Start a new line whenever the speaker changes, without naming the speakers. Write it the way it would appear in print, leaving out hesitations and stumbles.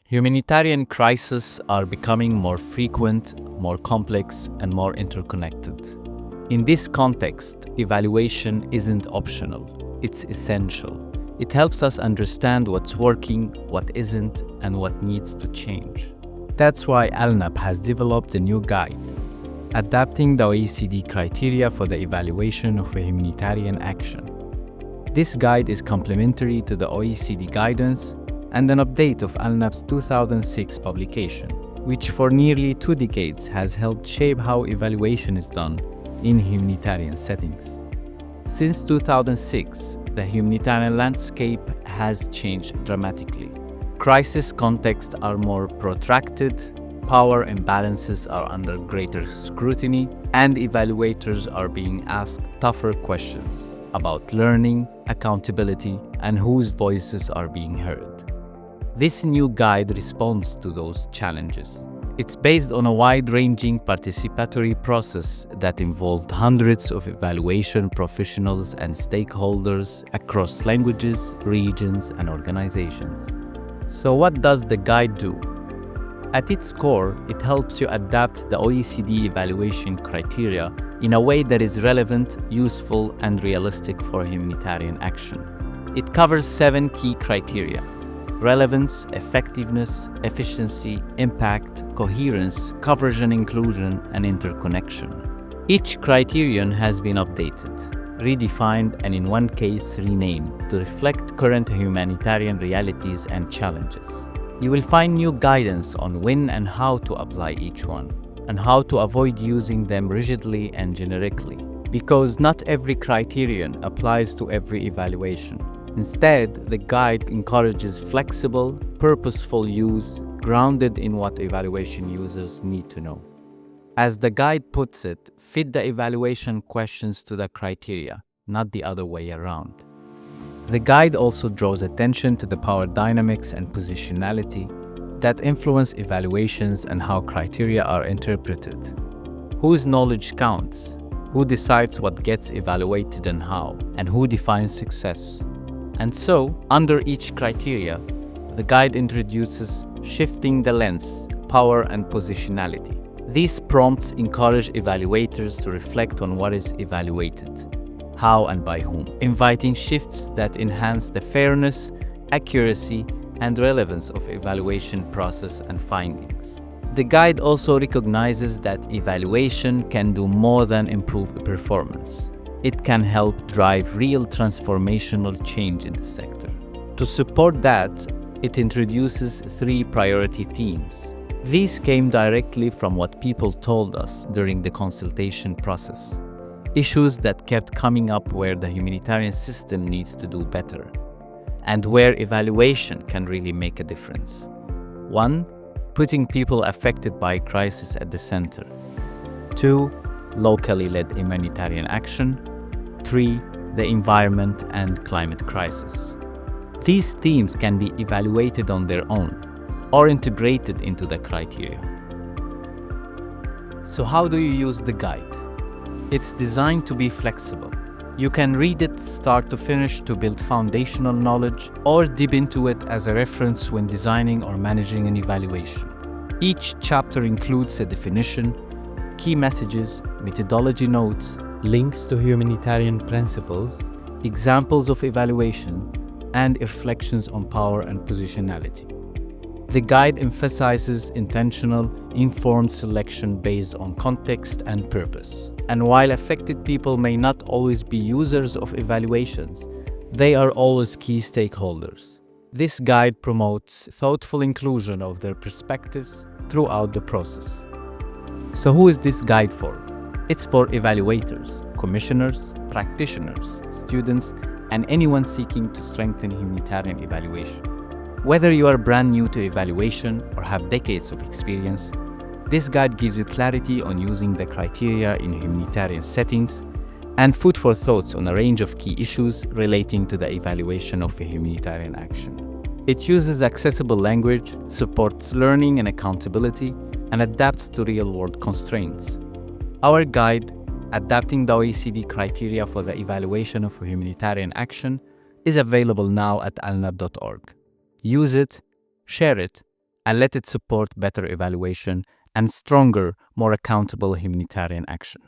Humanitarian crises are becoming more frequent, more complex, and more interconnected. In this context, evaluation isn't optional, it's essential. It helps us understand what's working, what isn't, and what needs to change. That's why ALNAP has developed a new guide, adapting the OECD criteria for the evaluation of humanitarian action. This guide is complementary to the OECD guidance and an update of ALNAP's 2006 publication, which for nearly 2 decades has helped shape how evaluation is done in humanitarian settings. Since 2006, the humanitarian landscape has changed dramatically. Crisis contexts are more protracted, power imbalances are under greater scrutiny, and evaluators are being asked tougher questions about learning, accountability, and whose voices are being heard. This new guide responds to those challenges. It's based on a wide-ranging participatory process that involved hundreds of evaluation professionals and stakeholders across languages, regions, and organizations. So what does the guide do? At its core, it helps you adapt the OECD evaluation criteria in a way that is relevant, useful, and realistic for humanitarian action. It covers 7 key criteria: relevance, effectiveness, efficiency, impact, coherence, coverage and inclusion, and interconnection. Each criterion has been updated, redefined, and in one case renamed to reflect current humanitarian realities and challenges. You will find new guidance on when and how to apply each one, and how to avoid using them rigidly and generically, because not every criterion applies to every evaluation. Instead, the guide encourages flexible, purposeful use grounded in what evaluation users need to know. As the guide puts it, fit the evaluation questions to the criteria, not the other way around. The guide also draws attention to the power dynamics and positionality that influence evaluations and how criteria are interpreted. Whose knowledge counts? Who decides what gets evaluated and how? And who defines success? And so, under each criteria, the guide introduces shifting the lens, power, and positionality. These prompts encourage evaluators to reflect on what is evaluated, how and by whom, inviting shifts that enhance the fairness, accuracy, and relevance of evaluation process and findings. The guide also recognizes that evaluation can do more than improve performance. It can help drive real transformational change in the sector. To support that, it introduces 3 priority themes. These came directly from what people told us during the consultation process. Issues that kept coming up where the humanitarian system needs to do better, and where evaluation can really make a difference. 1. Putting people affected by crisis at the center. 2. Locally led humanitarian action. 3. The environment and climate crisis. These themes can be evaluated on their own or integrated into the criteria. So how do you use the guide? It's designed to be flexible. You can read it start to finish to build foundational knowledge or dip into it as a reference when designing or managing an evaluation. Each chapter includes a definition, key messages, methodology notes, links to humanitarian principles, examples of evaluation, and reflections on power and positionality. The guide emphasizes intentional, informed selection based on context and purpose. And while affected people may not always be users of evaluations, they are always key stakeholders. This guide promotes thoughtful inclusion of their perspectives throughout the process. So who is this guide for? It's for evaluators, commissioners, practitioners, students, and anyone seeking to strengthen humanitarian evaluation. Whether you are brand new to evaluation or have decades of experience, this guide gives you clarity on using the criteria in humanitarian settings and food for thoughts on a range of key issues relating to the evaluation of a humanitarian action. It uses accessible language, supports learning and accountability, and adapts to real-world constraints. Our guide, Adapting the OECD Criteria for the Evaluation of Humanitarian Action, is available now at alnap.org. Use it, share it, and let it support better evaluation and stronger, more accountable humanitarian action.